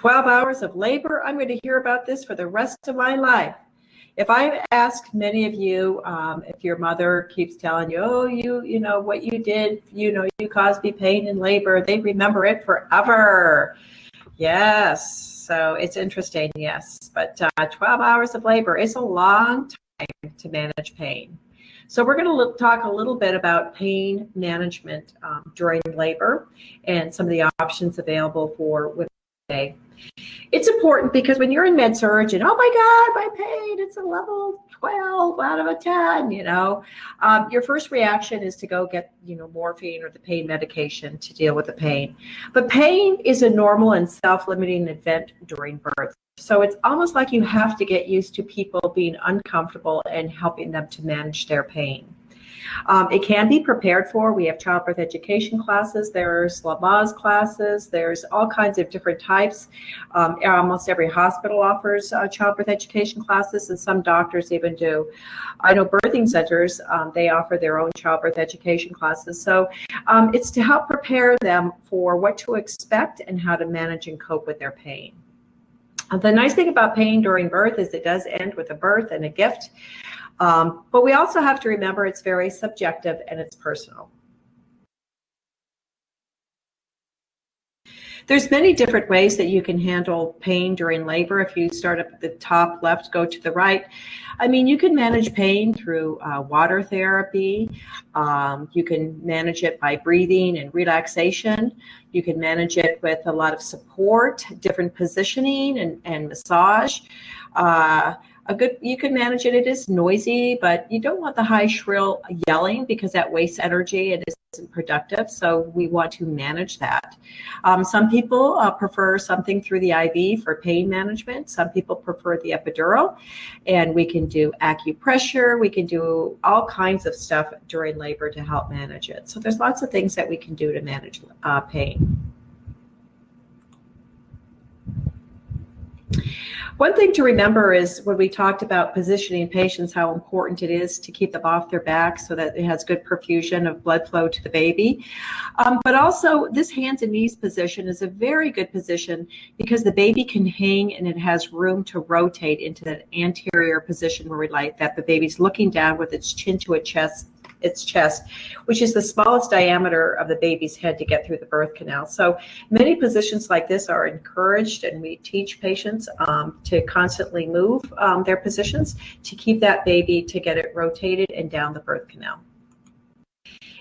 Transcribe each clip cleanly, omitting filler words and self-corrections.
12 hours of labor, I'm going to hear about this for the rest of my life. If I ask many of you, if your mother keeps telling you, oh, you know, what you did, you caused me pain in labor, they remember it forever. Yes, so it's interesting, yes. But 12 hours of labor is a long time to manage pain. So we're going to talk a little bit about pain management during labor and some of the options available for women today. It's important because when you're in med surg and, oh my God, my pain, it's a level 12 out of a 10, your first reaction is to go get, morphine or the pain medication to deal with the pain. But pain is a normal and self-limiting event during birth. So it's almost like you have to get used to people being uncomfortable and helping them to manage their pain. It can be prepared for. We have childbirth education classes. There's Lamaze classes. There's all kinds of different types. Almost every hospital offers childbirth education classes, and some doctors even do. I know birthing centers, they offer their own childbirth education classes. So it's to help prepare them for what to expect and how to manage and cope with their pain. The nice thing about pain during birth is it does end with a birth and a gift. But we also have to remember it's very subjective and it's personal. There's many different ways that you can handle pain during labor. If you start up at the top left, go to the right. I mean, you can manage pain through water therapy. You can manage it by breathing and relaxation. You can manage it with a lot of support, different positioning and massage. You can manage it. It is noisy, but you don't want the high shrill yelling because that wastes energy and isn't productive. So we want to manage that. Some people prefer something through the IV for pain management. Some people prefer the epidural, and we can do acupressure. We can do all kinds of stuff during labor to help manage it. So there's lots of things that we can do to manage pain. One thing to remember is when we talked about positioning patients, how important it is to keep them off their back so that it has good perfusion of blood flow to the baby. But also this hands and knees position is a very good position because the baby can hang and it has room to rotate into that anterior position where we like that the baby's looking down with its chin to its chest, which is the smallest diameter of the baby's head to get through the birth canal. So many positions like this are encouraged, and we teach patients to constantly move their positions to keep that baby to get it rotated and down the birth canal.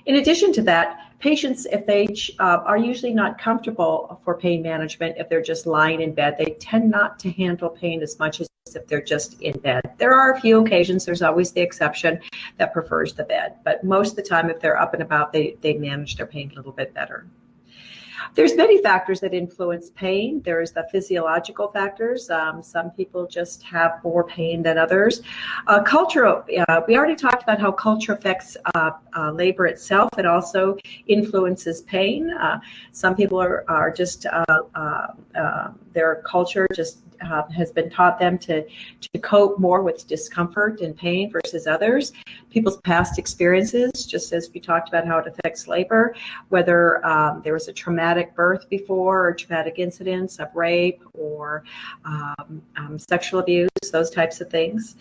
In addition to that, patients, if they are usually not comfortable for pain management, if they're just lying in bed, they tend not to handle pain as much as if they're just in bed. There are a few occasions, there's always the exception that prefers the bed, but most of the time if they're up and about, they manage their pain a little bit better. There's many factors that influence pain. There's the physiological factors. Some people just have more pain than others. Cultural, we already talked about how culture affects labor itself. It also influences pain. Some people are just, their culture just has been taught them to cope more with discomfort and pain versus others. People's past experiences, just as we talked about how it affects labor, whether there was a traumatic birth before or traumatic incidents of rape or sexual abuse, those types of things.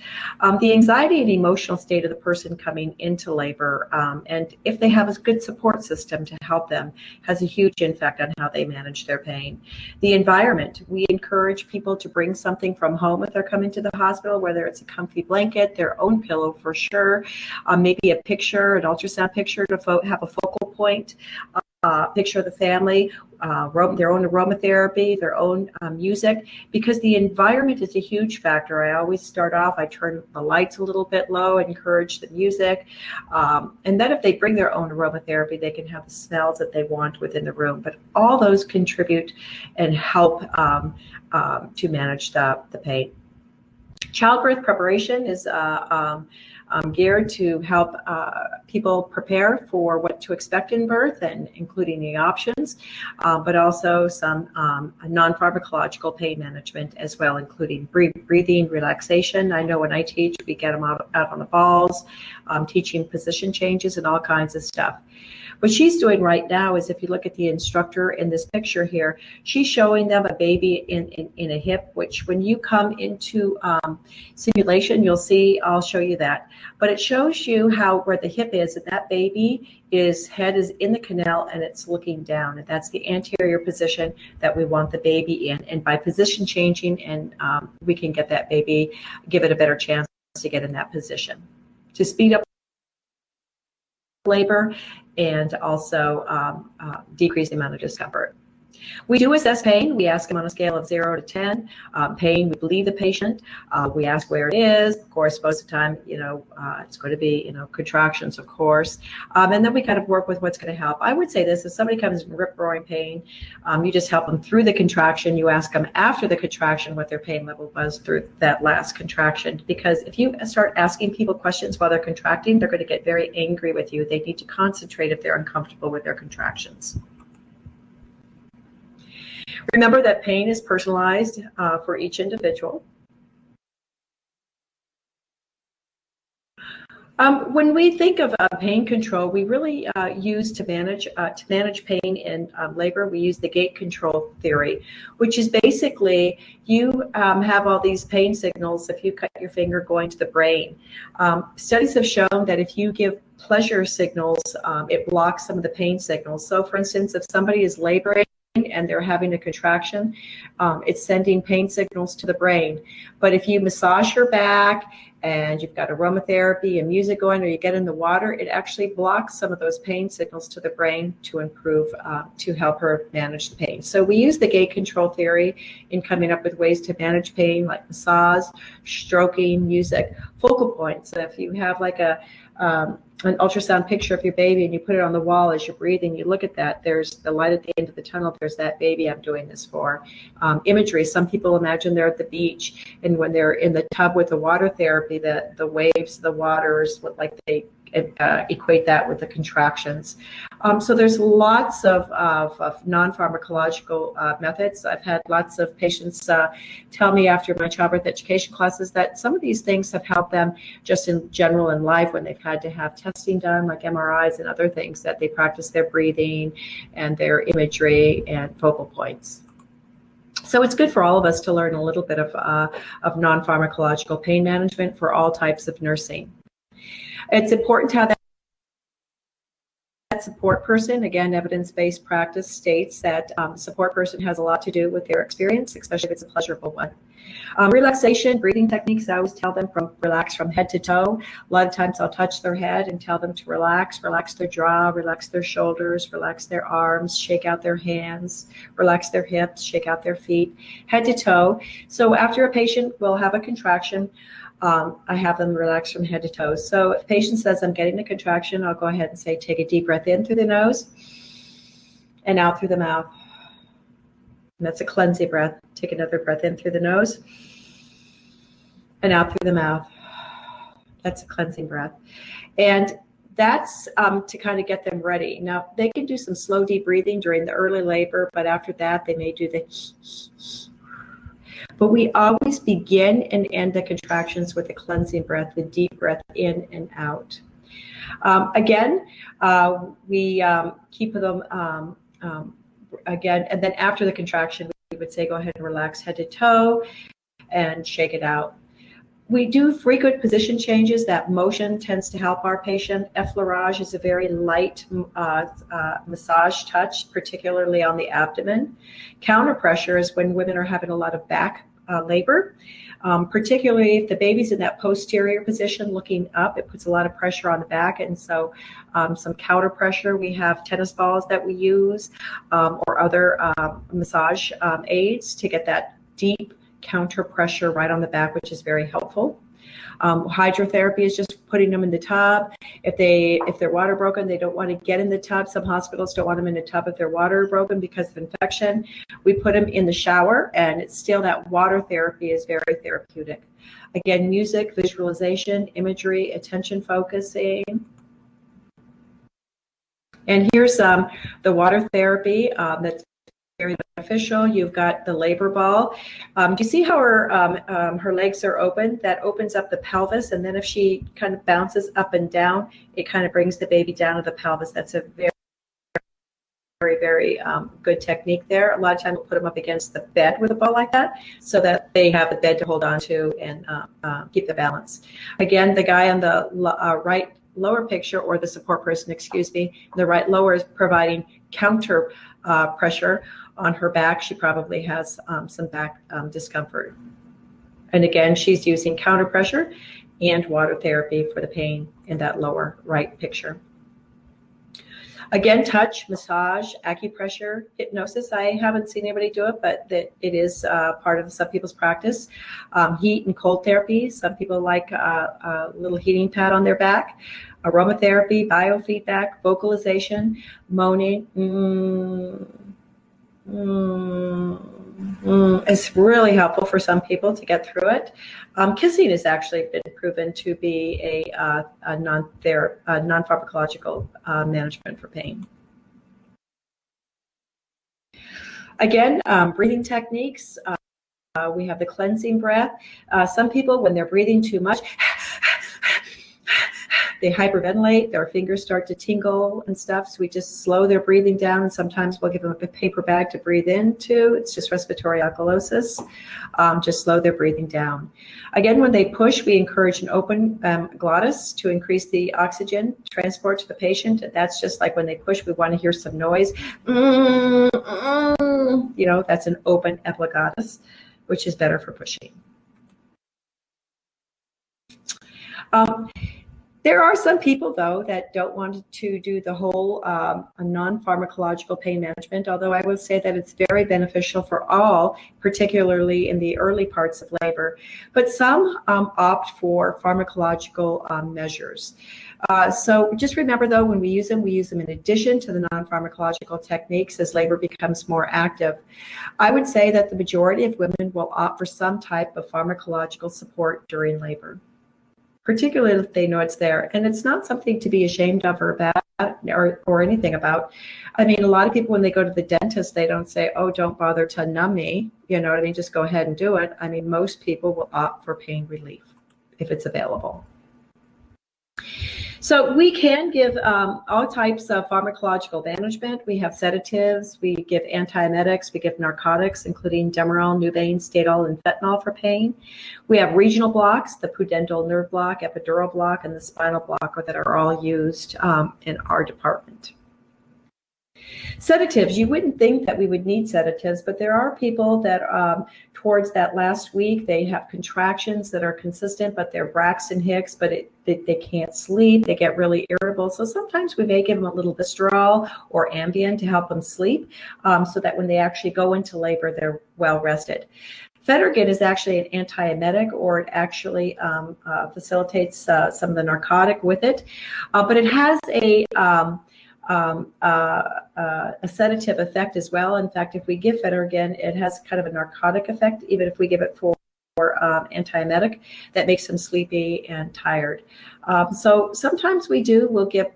The anxiety and emotional state of the person coming into labor, and if they have a good support system to help them, has a huge impact on how they manage their pain. The environment, we encourage people to bring something from home if they're coming to the hospital, whether it's a comfy blanket, their own pillow for sure, maybe a picture, an ultrasound picture to have a focal point, picture of the family, their own aromatherapy, their own music, because the environment is a huge factor. I always start off, I turn the lights a little bit low, encourage the music, and then if they bring their own aromatherapy, they can have the smells that they want within the room. But all those contribute and help to manage the pain. Childbirth preparation is geared to help people prepare for what to expect in birth, and including the options, but also some non-pharmacological pain management as well, including breathing, relaxation. I know when I teach, we get them out on the balls, teaching position changes and all kinds of stuff. What she's doing right now is, if you look at the instructor in this picture here, she's showing them a baby in a hip, which when you come into simulation, you'll see, I'll show you that. But it shows you where the hip is, and that baby head is in the canal and it's looking down. And that's the anterior position that we want the baby in. And by position changing, and we can get that baby, give it a better chance to get in that position, to speed up labor and also decrease the amount of discomfort. We do assess pain. We ask them on a scale of 0 to 10. Pain, we believe the patient. We ask where it is. Of course, most of the time, it's going to be, contractions, of course. And then we kind of work with what's going to help. I would say this: if somebody comes in rip-roaring pain, you just help them through the contraction. You ask them after the contraction what their pain level was through that last contraction. Because if you start asking people questions while they're contracting, they're going to get very angry with you. They need to concentrate if they're uncomfortable with their contractions. Remember that pain is personalized for each individual. When we think of pain control, we really use to manage pain in labor. We use the gate control theory, which is basically you have all these pain signals if you cut your finger going to the brain. Studies have shown that if you give pleasure signals, it blocks some of the pain signals. So, for instance, if somebody is laboring and they're having a contraction, it's sending pain signals to the brain. But if you massage her back and you've got aromatherapy and music going, or you get in the water, it actually blocks some of those pain signals to the brain to improve, to help her manage the pain. So we use the gate control theory in coming up with ways to manage pain, like massage, stroking, music, focal points. So if you have like an ultrasound picture of your baby and you put it on the wall as you're breathing, you look at that, there's the light at the end of the tunnel, there's that baby I'm doing this for. Imagery, some people imagine they're at the beach, and when they're in the tub with the water therapy, the waves, the waters look like they equate that with the contractions. So there's lots of non-pharmacological methods. I've had lots of patients tell me after my childbirth education classes that some of these things have helped them just in general in life when they've had to have testing done, like MRIs and other things, that they practice their breathing and their imagery and focal points. So it's good for all of us to learn a little bit of non-pharmacological pain management for all types of nursing. It's important to have that support person. Again, evidence-based practice states that support person has a lot to do with their experience, especially if it's a pleasurable one. Relaxation, breathing techniques, I always tell them relax from head to toe. A lot of times I'll touch their head and tell them to relax their jaw, relax their shoulders, relax their arms, shake out their hands, relax their hips, shake out their feet, head to toe. So after a patient will have a contraction, I have them relax from head to toe. So if a patient says, I'm getting a contraction, I'll go ahead and say, take a deep breath in through the nose and out through the mouth. And that's a cleansing breath. Take another breath in through the nose and out through the mouth. That's a cleansing breath. And that's to kind of get them ready. Now, they can do some slow, deep breathing during the early labor, but after that, they may do the But we always begin and end the contractions with a cleansing breath, the deep breath in and out. Again, we keep them again, and then after the contraction, we would say, go ahead and relax head to toe and shake it out. We do frequent position changes. That motion tends to help our patient. Effleurage is a very light massage touch, particularly on the abdomen. Counter pressure is when women are having a lot of back labor, particularly if the baby's in that posterior position looking up. It puts a lot of pressure on the back, and so some counter pressure. We have tennis balls that we use or other massage aids to get that deep counter pressure right on the back, which is very helpful. Hydrotherapy is just putting them in the tub. If they're water broken, they don't want to get in the tub. Some hospitals don't want them in the tub if they're water broken because of infection. We put them in the shower, and it's still that water therapy is very therapeutic. Again, music, visualization, imagery, attention focusing. And here's the water therapy that's very beneficial. You've got the labor ball. Do you see how her legs are open? That opens up the pelvis, and then if she kind of bounces up and down, it kind of brings the baby down to the pelvis. That's a very good technique there. A lot of times we'll put them up against the bed with a ball like that so that they have the bed to hold on to and keep the balance. Again, the guy on the right lower picture, or the support person, excuse me, the right lower is providing counter pressure on her back. She probably has some back discomfort. And again, she's using counter pressure and water therapy for the pain in that lower right picture. Again, touch, massage, acupressure, hypnosis. I haven't seen anybody do it, but it is part of some people's practice. Heat and cold therapy. Some people like a little heating pad on their back. Aromatherapy, biofeedback, vocalization, moaning. It's really helpful for some people to get through it. Kissing has actually been proven to be a non-pharmacological management for pain. Again, breathing techniques. We have the cleansing breath. Some people, when they're breathing too much, they hyperventilate, their fingers start to tingle and stuff. So we just slow their breathing down. And sometimes we'll give them a paper bag to breathe into. It's just respiratory alkalosis. Just slow their breathing down. Again, when they push, we encourage an open glottis to increase the oxygen transport to the patient. And that's just like when they push, we want to hear some noise. You know, that's an open epiglottis, which is better for pushing. There are some people, though, that don't want to do the whole non-pharmacological pain management, although I would say that it's very beneficial for all, particularly in the early parts of labor. But some opt for pharmacological measures. So just remember, though, when we use them in addition to the non-pharmacological techniques as labor becomes more active. I would say that the majority of women will opt for some type of pharmacological support during labor, particularly if they know it's there. And it's not something to be ashamed of or bad or anything about. I mean, a lot of people, when they go to the dentist, they don't say, oh, don't bother to numb me. You know what I mean? Just go ahead and do it. I mean, most people will opt for pain relief if it's available. So we can give all types of pharmacological management. We have sedatives, we give antiemetics, we give narcotics, including Demerol, Nubain, Stadol, and fentanyl for pain. We have regional blocks, the pudendal nerve block, epidural block, and the spinal block that are all used in our department. Sedatives, you wouldn't think that we would need sedatives, but there are people that towards that last week, they have contractions that are consistent, but they're Braxton Hicks, but they can't sleep, they get really irritable. So sometimes we may give them a little Vistarol or Ambien to help them sleep so that when they actually go into labor, they're well rested. Phenergan is actually an antiemetic, or it actually facilitates some of the narcotic with it, but it has a sedative effect as well. In fact, if we give Phenergan, it has kind of a narcotic effect, even if we give it for antiemetic, that makes them sleepy and tired. So sometimes we'll give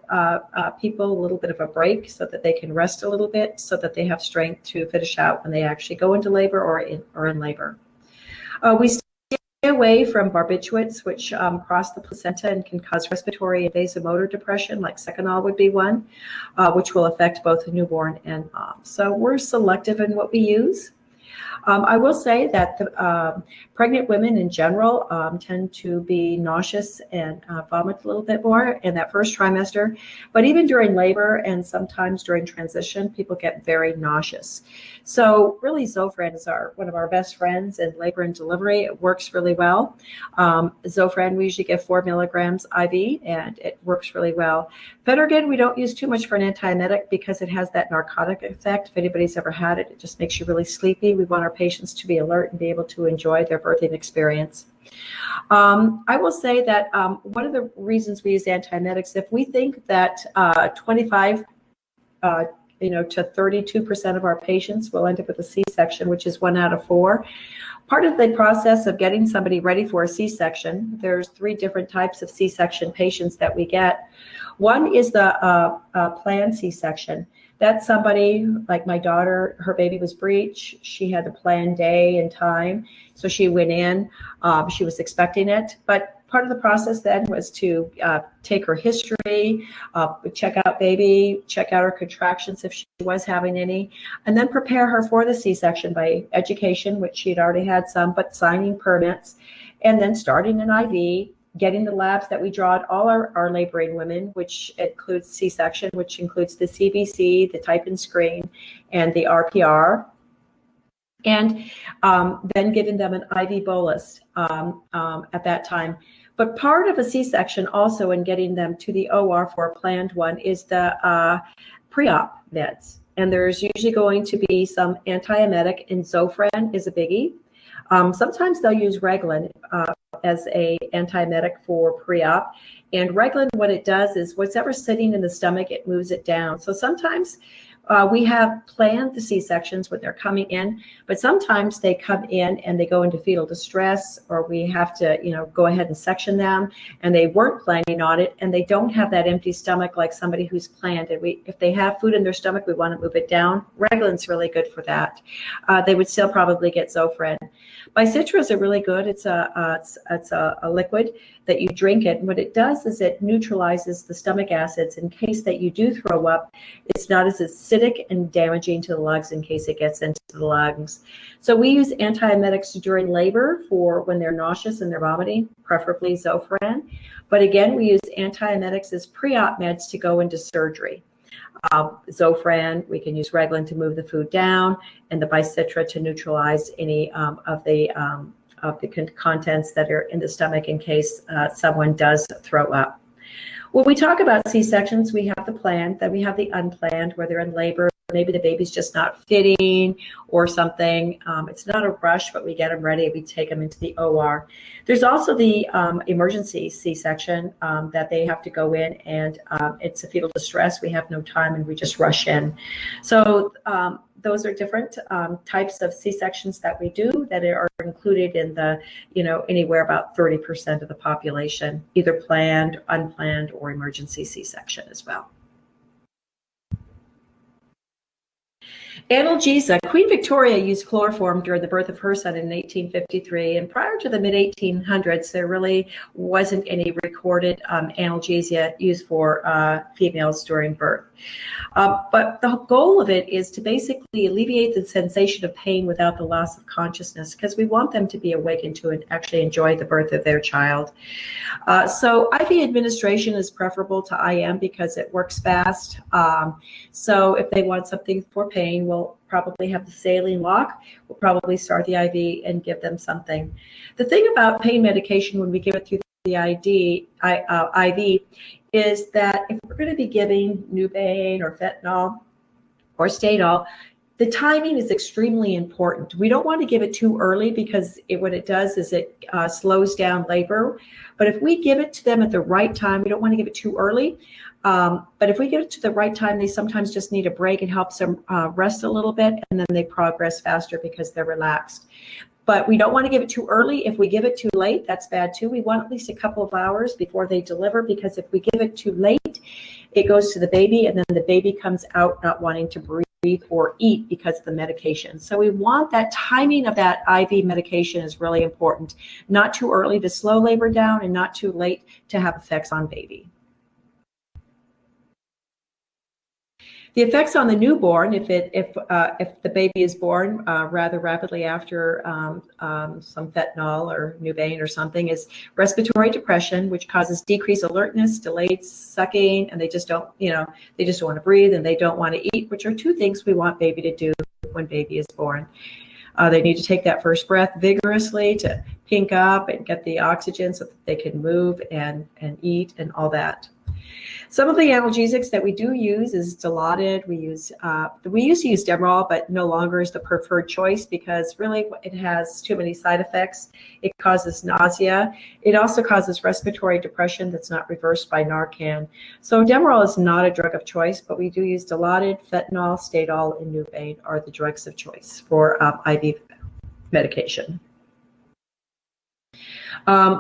people a little bit of a break so that they can rest a little bit, so that they have strength to finish out when they actually go into labor or in labor. We stay away from barbiturates, which cross the placenta and can cause respiratory and vasomotor depression, like Seconal would be one, which will affect both the newborn and mom. So we're selective in what we use. I will say that the pregnant women in general tend to be nauseous and vomit a little bit more in that first trimester. But even during labor and sometimes during transition, people get very nauseous. So really, Zofran is one of our best friends in labor and delivery. It works really well. Zofran, we usually give 4 milligrams IV, and it works really well. Phenergan, we don't use too much for an antiemetic because it has that narcotic effect. If anybody's ever had it, it just makes you really sleepy. We want our patients to be alert and be able to enjoy their birthing experience. I will say that one of the reasons we use antiemetics, if we think that 25 to 32% of our patients will end up with a C-section, which is 1 out of 4. Part of the process of getting somebody ready for a C-section, there's 3 different types of C-section patients that we get. One is the planned C-section. That's somebody like my daughter, her baby was breech. She had a planned day and time. So she went in, she was expecting it. But part of the process then was to take her history, check out baby, check out her contractions if she was having any, and then prepare her for the C-section by education, which she'd already had some, but signing permits, and then starting an IV, getting the labs that we draw at all our laboring women, which includes C-section, which includes the CBC, the type and screen, and the RPR. And then giving them an IV bolus at that time. But part of a C-section also in getting them to the OR for a planned one is the pre-op meds. And there's usually going to be some antiemetic, and Zofran is a biggie. Sometimes they'll use Reglan as a antiemetic for pre-op. And Reglan, what it does is whatever's sitting in the stomach, it moves it down. So sometimes we have planned the C-sections when they're coming in, but sometimes they come in and they go into fetal distress, or we have to, go ahead and section them, and they weren't planning on it, and they don't have that empty stomach like somebody who's planned. And if they have food in their stomach, we want to move it down. Reglan's really good for that. They would still probably get Zofran. Bicitras are really good. It's a liquid that you drink it. And what it does is it neutralizes the stomach acids in case that you do throw up. It's not as acidic and damaging to the lungs in case it gets into the lungs. So we use antiemetics during labor for when they're nauseous and they're vomiting, preferably Zofran. But again, we use antiemetics as pre-op meds to go into surgery. Zofran, we can use Reglan to move the food down, and the Bicitra to neutralize any of the contents that are in the stomach in case someone does throw up. When we talk about C-sections, we have the planned, then we have the unplanned, where they're in labor. Maybe the baby's just not fitting or something. It's not a rush, but we get them ready. We take them into the OR. There's also the emergency C-section that they have to go in, and it's a fetal distress. We have no time, and we just rush in. So those are different types of C-sections that we do that are included in the, anywhere about 30% of the population, either planned, unplanned, or emergency C-section as well. Analgesia. Queen Victoria used chloroform during the birth of her son in 1853, and prior to the mid-1800s, there really wasn't any recorded analgesia used for females during birth. But the goal of it is to basically alleviate the sensation of pain without the loss of consciousness, because we want them to be awakened to actually enjoy the birth of their child. So IV administration is preferable to IM because it works fast. So if they want something for pain, we'll probably have the saline lock. We'll probably start the IV and give them something. The thing about pain medication when we give it through the IV is that if we're going to be giving Nubain or fentanyl or Stadol, the timing is extremely important. We don't want to give it too early because what it does is it slows down labor. But if we give it to them at the right time, we don't want to give it too early. But if we get it to the right time, they sometimes just need a break. It helps them rest a little bit, and then they progress faster because they're relaxed. But we don't want to give it too early. If we give it too late, that's bad too. We want at least a couple of hours before they deliver, because if we give it too late, it goes to the baby, and then the baby comes out not wanting to breathe or eat because of the medication. So we want that timing of that IV medication is really important. Not too early to slow labor down, and not too late to have effects on baby. The effects on the newborn, if the baby is born rather rapidly after some fentanyl or Nubain or something, is respiratory depression, which causes decreased alertness, delayed sucking, and they just don't want to breathe, and they don't want to eat, which are two things we want baby to do when baby is born. They need to take that first breath vigorously to pink up and get the oxygen so that they can move and eat and all that. Some of the analgesics that we do use is Dilaudid. We used to use Demerol, but no longer is the preferred choice because really it has too many side effects. It causes nausea. It also causes respiratory depression that's not reversed by Narcan. So Demerol is not a drug of choice, but we do use Dilaudid, fentanyl, Stadol, and Nuvain are the drugs of choice for IV medication.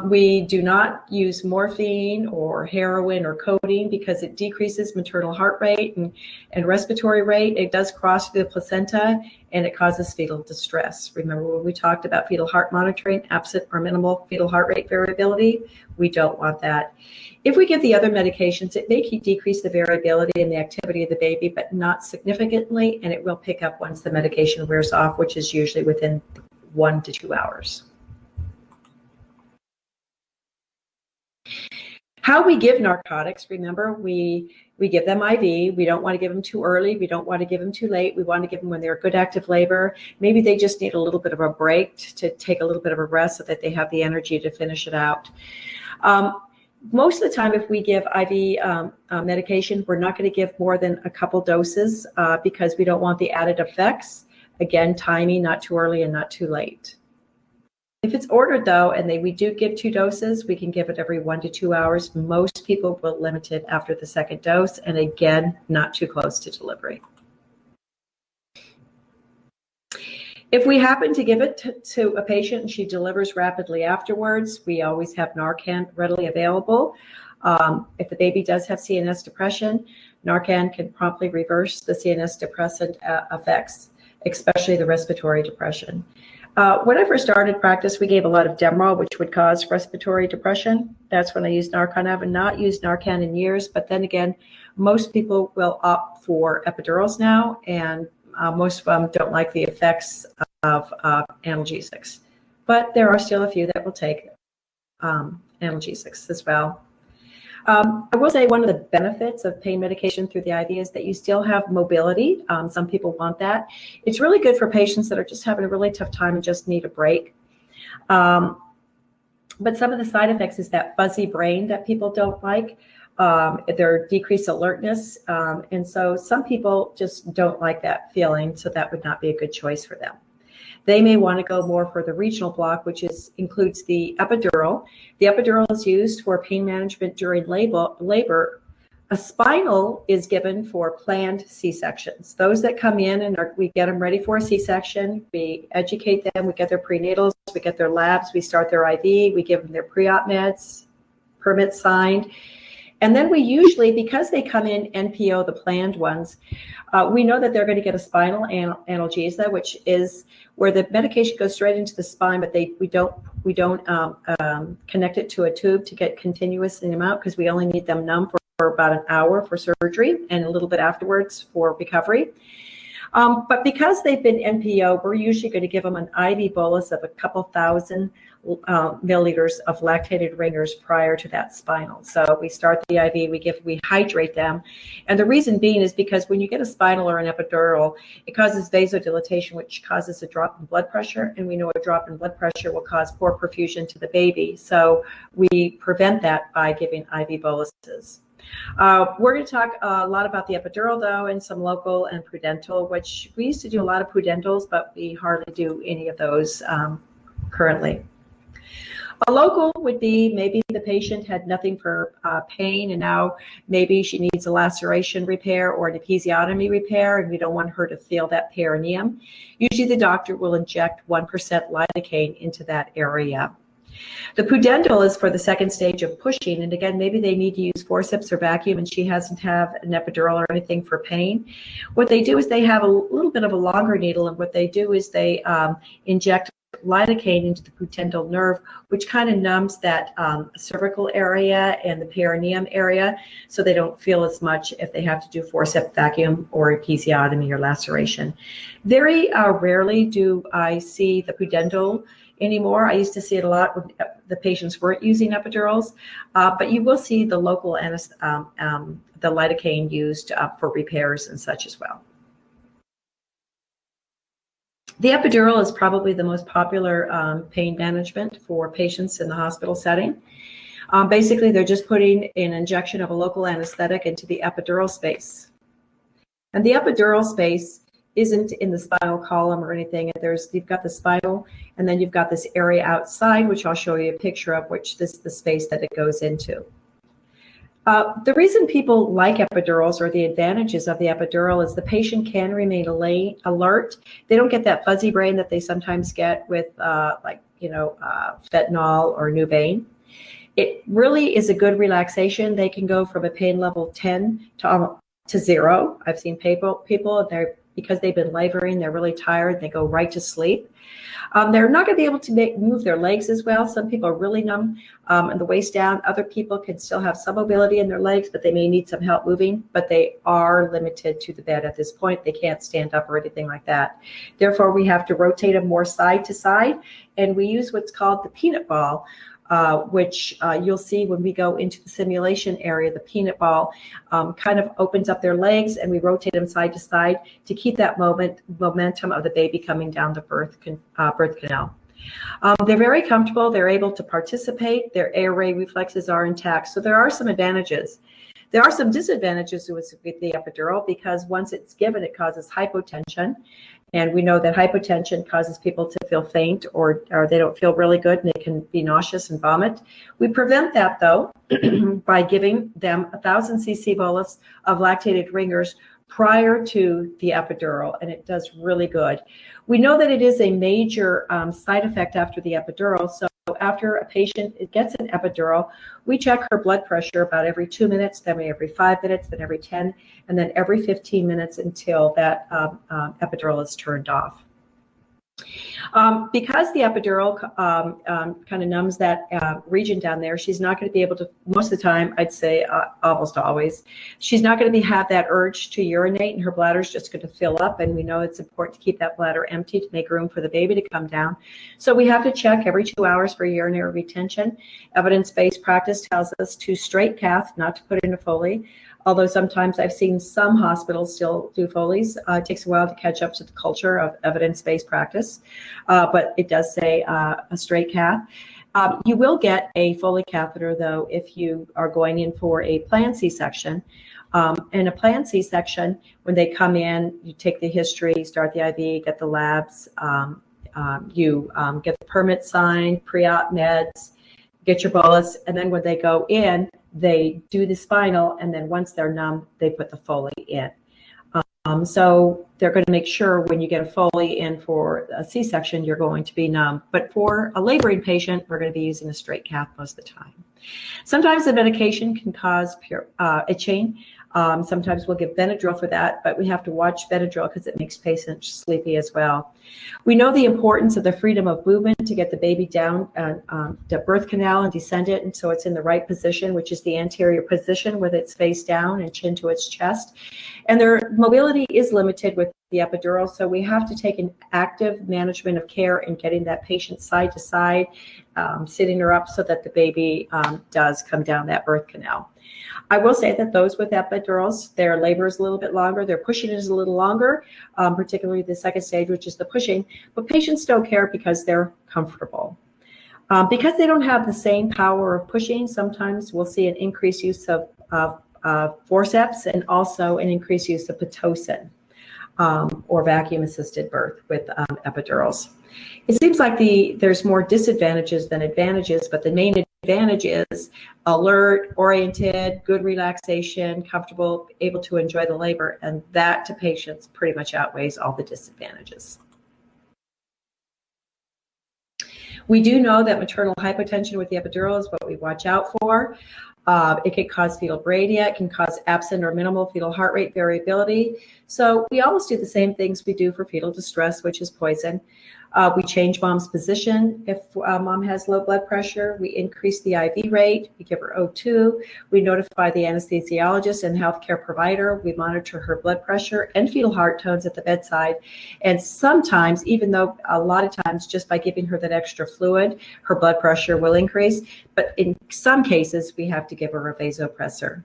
We do not use morphine or heroin or codeine because it decreases maternal heart rate and respiratory rate. It does cross through the placenta and it causes fetal distress. Remember when we talked about fetal heart monitoring, absent or minimal fetal heart rate variability? We don't want that. If we give the other medications, it may decrease the variability and the activity of the baby, but not significantly, and it will pick up once the medication wears off, which is usually within 1 to 2 hours. How we give narcotics, remember, we give them IV. We don't want to give them too early. We don't want to give them too late. We want to give them when they're good active labor. Maybe they just need a little bit of a break to take a little bit of a rest so that they have the energy to finish it out. Most of the time, if we give IV medication, we're not going to give more than a couple doses because we don't want the added effects. Again, timing, not too early and not too late. If it's ordered though, and we do give 2 doses, we can give it every 1 to 2 hours. Most people will limit it after the second dose, and again, not too close to delivery. If we happen to give it to a patient and she delivers rapidly afterwards, we always have Narcan readily available. If the baby does have CNS depression, Narcan can promptly reverse the CNS depressant effects, especially the respiratory depression. When I first started practice, we gave a lot of Demerol, which would cause respiratory depression. That's when I used Narcan. I have not used Narcan in years, but then again, most people will opt for epidurals now, and most of them don't like the effects of analgesics. But there are still a few that will take analgesics as well. I will say one of the benefits of pain medication through the IV is that you still have mobility. Some people want that. It's really good for patients that are just having a really tough time and just need a break. But some of the side effects is that fuzzy brain that people don't like, their decreased alertness. And so some people just don't like that feeling, so that would not be a good choice for them. They may want to go more for the regional block, which includes the epidural. The epidural is used for pain management during labor. A spinal is given for planned C-sections. Those that come in and we get them ready for a C-section, we educate them, we get their prenatals, we get their labs, we start their IV, we give them their pre-op meds, permits signed. And then we usually, because they come in NPO, the planned ones, we know that they're going to get a spinal analgesia, which is where the medication goes straight into the spine, but we don't connect it to a tube to get continuous in the amount because we only need them numb for about an hour for surgery and a little bit afterwards for recovery. But because they've been NPO, we're usually going to give them an IV bolus of a couple thousand milliliters of lactated ringers prior to that spinal. So we start the IV, we hydrate them. And the reason being is because when you get a spinal or an epidural, it causes vasodilatation, which causes a drop in blood pressure. And we know a drop in blood pressure will cause poor perfusion to the baby. So we prevent that by giving IV boluses. We're going to talk a lot about the epidural, though, and some local and prudental, which we used to do a lot of prudentals, but we hardly do any of those currently. A local would be maybe the patient had nothing for pain, and now maybe she needs a laceration repair or an episiotomy repair, and we don't want her to feel that perineum. Usually the doctor will inject 1% lidocaine into that area. The prudental is for the second stage of pushing, and again, maybe they need to use forceps or vacuum, and she hasn't have an epidural or anything for pain. What they do is they have a little bit of a longer needle, and what they do is they inject lidocaine into the pudendal nerve, which kind of numbs that cervical area and the perineum area, so they don't feel as much if they have to do forceps, vacuum, or episiotomy or laceration. Very rarely do I see the pudendal anymore. I used to see it a lot when the patients weren't using epidurals, but you will see the local the lidocaine used for repairs and such as well. The epidural is probably the most popular pain management for patients in the hospital setting. Basically, they're just putting an injection of a local anesthetic into the epidural space. And the epidural space isn't in the spinal column or anything. You've got the spinal, and then you've got this area outside, which I'll show you a picture of, which this is the space that it goes into. The reason people like epidurals, or the advantages of the epidural, is the patient can remain alert. They don't get that fuzzy brain that they sometimes get with fentanyl or Nubain. It really is a good relaxation. They can go from a pain level 10 to 0. I've seen people, because they've been laboring, they're really tired, they go right to sleep. They're not going to be able to move their legs as well. Some people are really numb and the waist down. Other people can still have some mobility in their legs, but they may need some help moving, but they are limited to the bed at this point. They can't stand up or anything like that. Therefore, we have to rotate them more side to side, and we use what's called the peanut ball, which you'll see when we go into the simulation area. The peanut ball kind of opens up their legs, and we rotate them side to side to keep that momentum of the baby coming down the birth canal. They're very comfortable. They're able to participate. Their airway reflexes are intact. So there are some advantages. There are some disadvantages with the epidural, because once it's given, it causes hypotension. And we know that hypotension causes people to feel faint, or they don't feel really good, and they can be nauseous and vomit. We prevent that, though, by giving them 1,000 cc bolus of lactated ringers prior to the epidural, and it does really good. We know that it is a major side effect after the epidural. So after a patient gets an epidural, we check her blood pressure about every 2 minutes, then every 5 minutes, then every 10, and then every 15 minutes until that epidural is turned off. Because the epidural kind of numbs that region down there, she's not going to be able to, most of the time, I'd say almost always, she's not going to have that urge to urinate, and her bladder's just going to fill up. And we know it's important to keep that bladder empty to make room for the baby to come down. So we have to check every 2 hours for urinary retention. Evidence-based practice tells us to straight cath, not to put in a Foley. Although sometimes I've seen some hospitals still do Foleys. It takes a while to catch up to the culture of evidence-based practice, but it does say a straight cath. You will get a Foley catheter, though, if you are going in for a planned C-section. In a planned C-section, when they come in, you take the history, start the IV, get the labs, you get the permit signed, pre-op meds, get your bolus, and then when they go in, they do the spinal, and then once they're numb, they put the Foley in. So they're going to make sure when you get a Foley in for a C-section, you're going to be numb. But for a laboring patient, we're going to be using a straight cath most of the time. Sometimes the medication can cause itching. Sometimes we'll give Benadryl for that, but we have to watch Benadryl because it makes patients sleepy as well. We know the importance of the freedom of movement to get the baby down the birth canal and descend it, and so it's in the right position, which is the anterior position with its face down and chin to its chest. And their mobility is limited with the epidural, so we have to take an active management of care in getting that patient side to side, sitting her up so that the baby does come down that birth canal. I will say that those with epidurals, their labor is a little bit longer, their pushing is a little longer, particularly the second stage, which is the pushing, but patients don't care because they're comfortable. Because they don't have the same power of pushing, sometimes we'll see an increased use of forceps and also an increased use of Pitocin or vacuum-assisted birth with epidurals. It seems like there's more disadvantages than advantages, but the main advantage is alert, oriented, good relaxation, comfortable, able to enjoy the labor, and that to patients pretty much outweighs all the disadvantages. We do know that maternal hypotension with the epidural is what we watch out for. It can cause fetal bradycardia. It can cause absent or minimal fetal heart rate variability. So we almost do the same things we do for fetal distress, which is poison. We change mom's position if mom has low blood pressure. We increase the IV rate. We give her O2. We notify the anesthesiologist and healthcare provider. We monitor her blood pressure and fetal heart tones at the bedside. And sometimes, even though a lot of times just by giving her that extra fluid, her blood pressure will increase. But in some cases, we have to give her a vasopressor.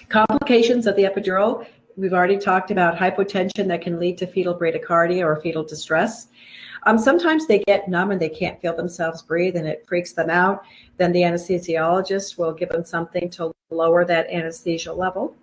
Complications of the epidural, we've already talked about hypotension that can lead to fetal bradycardia or fetal distress. Sometimes they get numb and they can't feel themselves breathe and it freaks them out. Then the anesthesiologist will give them something to lower that anesthesia level.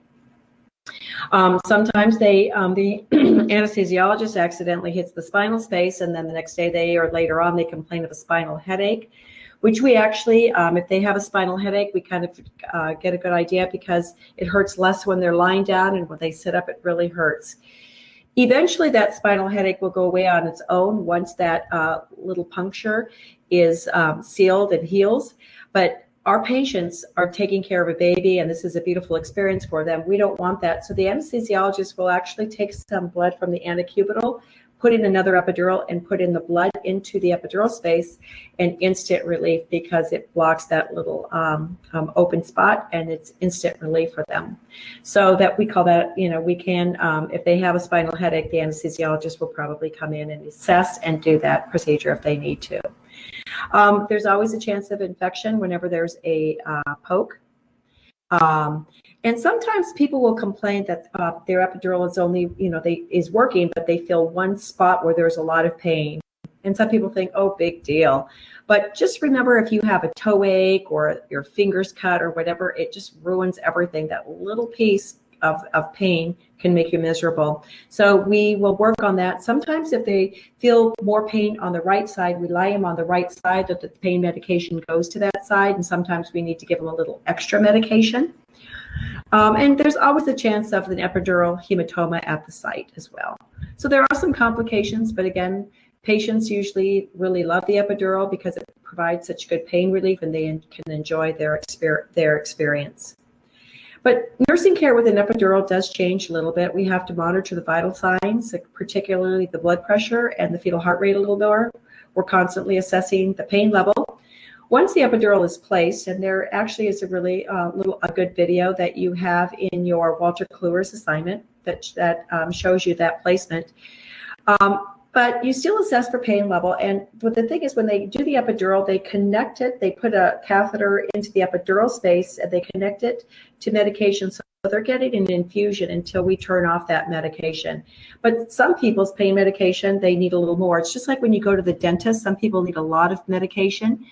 Sometimes the anesthesiologist accidentally hits the spinal space, and then the next day or later on they complain of a spinal headache, which we actually, if they have a spinal headache, we kind of get a good idea because it hurts less when they're lying down, and when they sit up, it really hurts. Eventually, that spinal headache will go away on its own once that little puncture is sealed and heals. But our patients are taking care of a baby, and this is a beautiful experience for them. We don't want that. So the anesthesiologist will actually take some blood from the antecubital, put in another epidural, and put in the blood into the epidural space, and instant relief because it blocks that little open spot, and it's instant relief for them. So that we call that, we can, if they have a spinal headache, the anesthesiologist will probably come in and assess and do that procedure if they need to. There's always a chance of infection whenever there's a poke. And sometimes people will complain that their epidural is only, is working, but they feel one spot where there's a lot of pain. And some people think, oh, big deal. But just remember, if you have a toe ache or your fingers cut or whatever, it just ruins everything. That little piece of pain can make you miserable. So we will work on that. Sometimes if they feel more pain on the right side, we lie them on the right side, that the pain medication goes to that side. And sometimes we need to give them a little extra medication. And there's always a chance of an epidural hematoma at the site as well. So there are some complications, but again, patients usually really love the epidural because it provides such good pain relief, and they can enjoy their experience. But nursing care with an epidural does change a little bit. We have to monitor the vital signs, particularly the blood pressure and the fetal heart rate a little more. We're constantly assessing the pain level. Once the epidural is placed, and there actually is a really a good video that you have in your Walter Kluwer's assignment that shows you that placement. But you still assess for pain level. And the thing is, when they do the epidural, they connect it. They put a catheter into the epidural space, and they connect it to medication. So they're getting an infusion until we turn off that medication. But some people's pain medication, they need a little more. It's just like when you go to the dentist. Some people need a lot of medication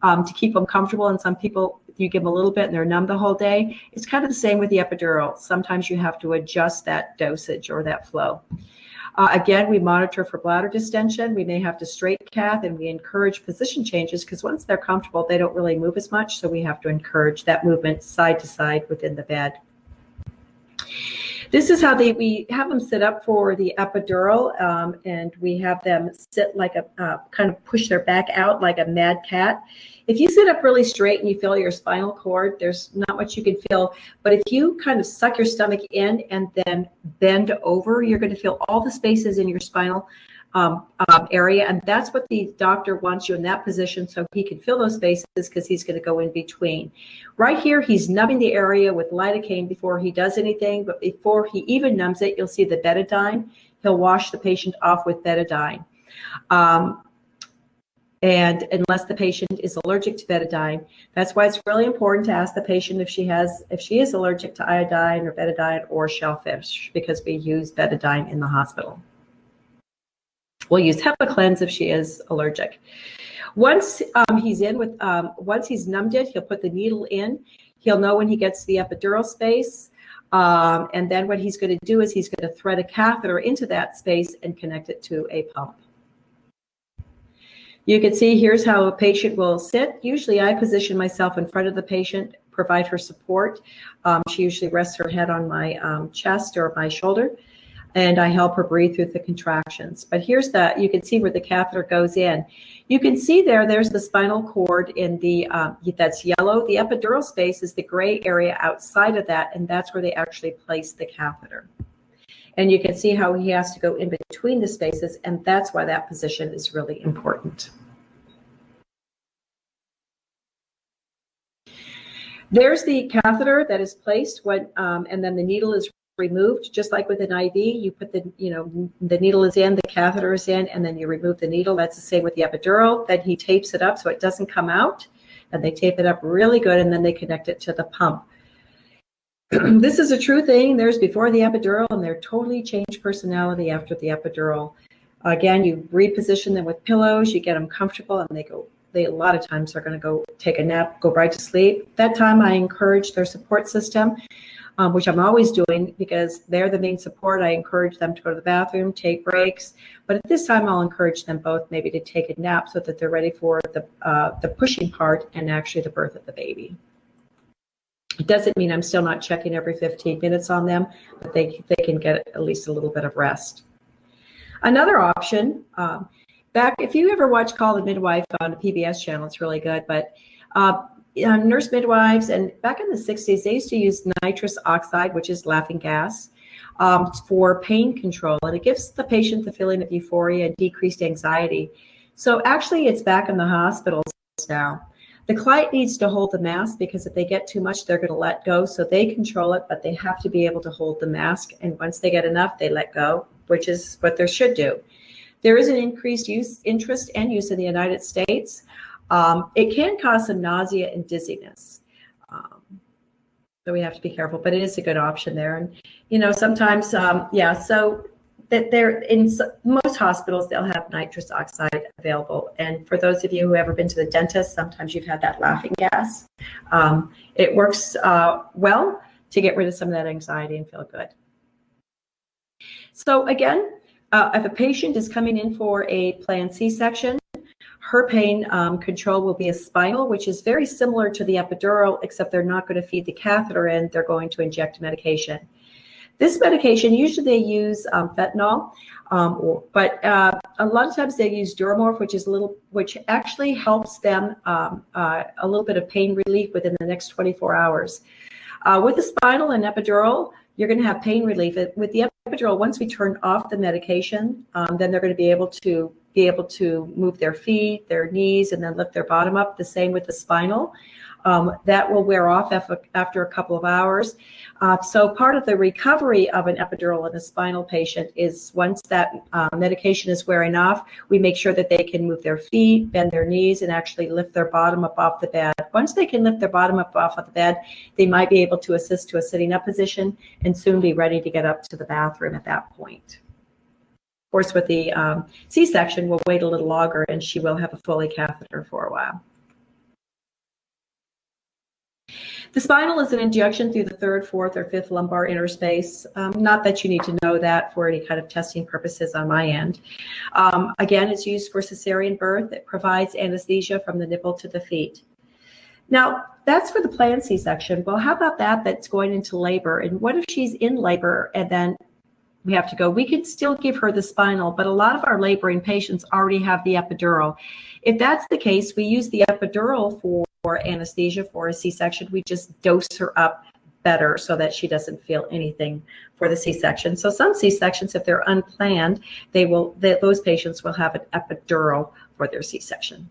to keep them comfortable, and some people, you give them a little bit and they're numb the whole day. It's kind of the same with the epidural. Sometimes you have to adjust that dosage or that flow. Again, we monitor for bladder distension. We may have to straight cath, and we encourage position changes because once they're comfortable, they don't really move as much. So we have to encourage that movement side to side within the bed. This is how we have them sit up for the epidural, and we have them sit like kind of push their back out like a mad cat. If you sit up really straight and you feel your spinal cord, there's not much you can feel. But if you kind of suck your stomach in and then bend over, you're going to feel all the spaces in your spinal area. And that's what the doctor wants you in that position, so he can fill those spaces because he's going to go in between. Right here, he's numbing the area with lidocaine before he does anything. But before he even numbs it, you'll see the betadine. He'll wash the patient off with betadine. And unless the patient is allergic to betadine, that's why it's really important to ask the patient if she is allergic to iodine or betadine or shellfish, because we use betadine in the hospital. We'll use HepaCleanse if she is allergic. Once once he's numbed it, he'll put the needle in. He'll know when he gets to the epidural space. And then what he's going to do is he's going to thread a catheter into that space and connect it to a pump. You can see here's how a patient will sit. Usually I position myself in front of the patient, provide her support. She usually rests her head on my chest or my shoulder, and I help her breathe through the contractions. But here's you can see where the catheter goes in. You can see there's the spinal cord in that's yellow. The epidural space is the gray area outside of that, and that's where they actually place the catheter. And you can see how he has to go in between the spaces, and that's why that position is really important. There's the catheter that is placed when, and then the needle is removed, just like with an IV. You put the needle is in, the catheter is in, and then you remove the needle. That's the same with the epidural. Then he tapes it up so it doesn't come out, and they tape it up really good, and then they connect it to the pump. This is a true thing. There's before the epidural, and they're totally changed personality after the epidural. Again, you reposition them with pillows, you get them comfortable, and they a lot of times are going to go take a nap, go right to sleep. That time I encourage their support system, which I'm always doing because they're the main support. I encourage them to go to the bathroom, take breaks. But at this time, I'll encourage them both maybe to take a nap so that they're ready for the pushing part and actually the birth of the baby. It doesn't mean I'm still not checking every 15 minutes on them, but they can get at least a little bit of rest. Another option, if you ever watch Call the Midwife on the PBS channel, it's really good, but nurse midwives, and back in the 60s, they used to use nitrous oxide, which is laughing gas, for pain control, and it gives the patient the feeling of euphoria and decreased anxiety. So actually, it's back in the hospitals now. The client needs to hold the mask because if they get too much, they're going to let go. So they control it, but they have to be able to hold the mask. And once they get enough, they let go, which is what they should do. There is an increased interest and use in the United States. It can cause some nausea and dizziness. So we have to be careful, but it is a good option there. And, sometimes, so that they're in most hospitals, they'll have nitrous oxide available. And for those of you who have ever been to the dentist, sometimes you've had that laughing gas. It works well to get rid of some of that anxiety and feel good. So again, if a patient is coming in for a planned C-section, her pain control will be a spinal, which is very similar to the epidural, except they're not going to feed the catheter in, they're going to inject medication. This medication, usually they use fentanyl, but a lot of times they use Duromorph, which actually helps them a little bit of pain relief within the next 24 hours. With the spinal and epidural, you're going to have pain relief. With the epidural, once we turn off the medication, then they're going to be able to move their feet, their knees, and then lift their bottom up. The same with the spinal. That will wear off after a couple of hours. So part of the recovery of an epidural in a spinal patient is once that medication is wearing off, we make sure that they can move their feet, bend their knees, and actually lift their bottom up off the bed. Once they can lift their bottom up off of the bed, they might be able to assist to a sitting up position and soon be ready to get up to the bathroom at that point. Of course, with the C-section, we'll wait a little longer and she will have a Foley catheter for a while. The spinal is an injection through the third, fourth, or fifth lumbar interspace. Not that you need to know that for any kind of testing purposes on my end. Again, it's used for cesarean birth. It provides anesthesia from the nipple to the feet. Now, that's for the planned C-section. Well, how about that's going into labor? And what if she's in labor and then we have to go? We could still give her the spinal, but a lot of our laboring patients already have the epidural. If that's the case, we use the epidural for anesthesia for a C-section. We just dose her up better so that she doesn't feel anything for the C-section. So some C-sections, if they're unplanned, those patients will have an epidural for their C-section.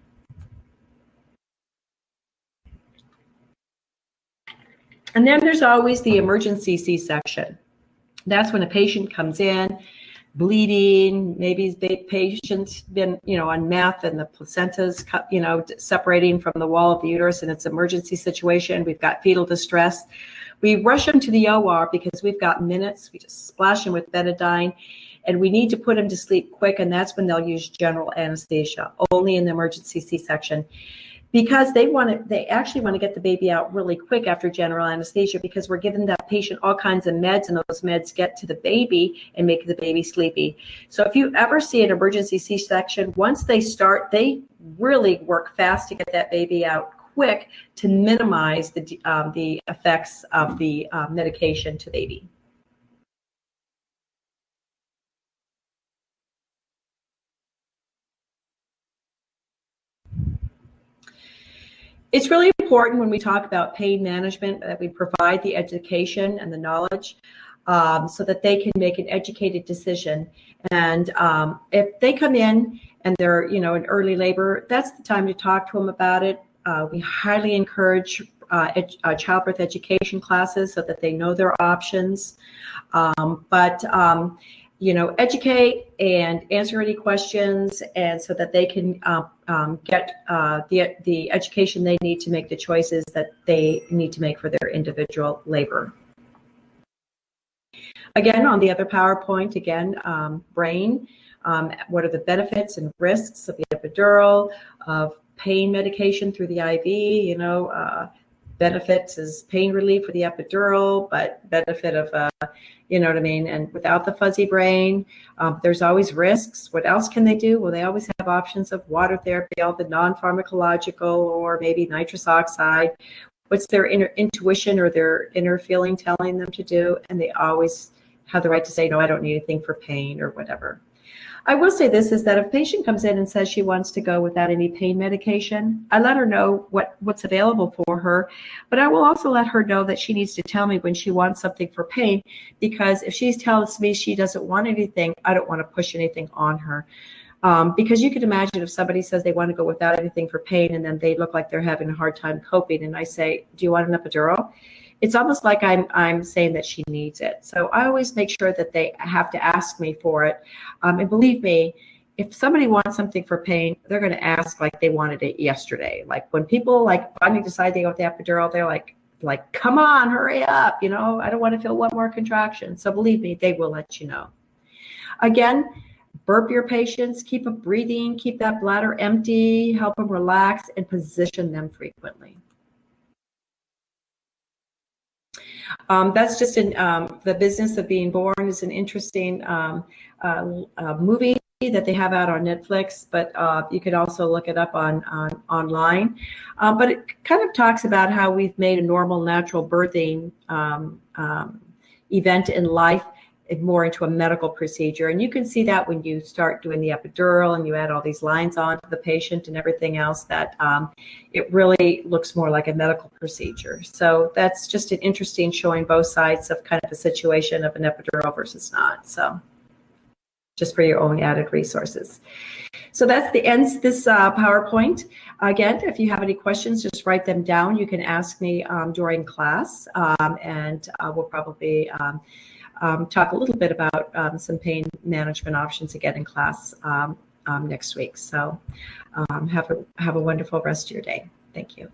And then there's always the emergency C-section. That's when a patient comes in, bleeding, maybe the patient's been, on meth and the placenta's, separating from the wall of the uterus and it's an emergency situation. We've got fetal distress. We rush them to the OR because we've got minutes. We just splash them with betadine and we need to put them to sleep quick. And that's when they'll use general anesthesia, only in the emergency C-section. Because they actually want to get the baby out really quick after general anesthesia because we're giving that patient all kinds of meds and those meds get to the baby and make the baby sleepy. So if you ever see an emergency C-section, once they start, they really work fast to get that baby out quick to minimize the effects of the medication to baby. It's really important when we talk about pain management that we provide the education and the knowledge so that they can make an educated decision. And if they come in and they're, in early labor, that's the time to talk to them about it. We highly encourage childbirth education classes so that they know their options. Educate and answer any questions, and so that they can get the education they need to make the choices that they need to make for their individual labor. Again, on the other PowerPoint, brain. What are the benefits and risks of the epidural, of pain medication through the IV? Benefits is pain relief for the epidural, but benefit of, you know what I mean? And without the fuzzy brain, there's always risks. What else can they do? Well, they always have options of water therapy, all the non-pharmacological, or maybe nitrous oxide. What's their inner intuition or their inner feeling telling them to do? And they always have the right to say, no, I don't need anything for pain or whatever. I will say this is that if a patient comes in and says she wants to go without any pain medication, I let her know what's available for her, but I will also let her know that she needs to tell me when she wants something for pain, because if she tells me she doesn't want anything, I don't want to push anything on her. Because you can imagine if somebody says they want to go without anything for pain and then they look like they're having a hard time coping, and I say, do you want an epidural? It's almost like I'm saying that she needs it. So I always make sure that they have to ask me for it. And believe me, if somebody wants something for pain, they're going to ask like they wanted it yesterday. Like when people finally decide they go with the epidural, they're like, come on, hurry up. I don't want to feel one more contraction. So believe me, they will let you know. Again, burp your patients, keep them breathing, keep that bladder empty, help them relax, and position them frequently. That's just in The Business of Being Born is an interesting movie that they have out on Netflix, but you could also look it up online. But it kind of talks about how we've made a normal, natural birthing event in life more into a medical procedure. And you can see that when you start doing the epidural and you add all these lines on to the patient and everything else, that it really looks more like a medical procedure. So that's just an interesting showing both sides of kind of the situation of an epidural versus not. So just for your own added resources. So that's the ends this PowerPoint. Again, if you have any questions, just write them down. You can ask me during class, and we'll probably talk a little bit about some pain management options again in class next week. So have a wonderful rest of your day. Thank you.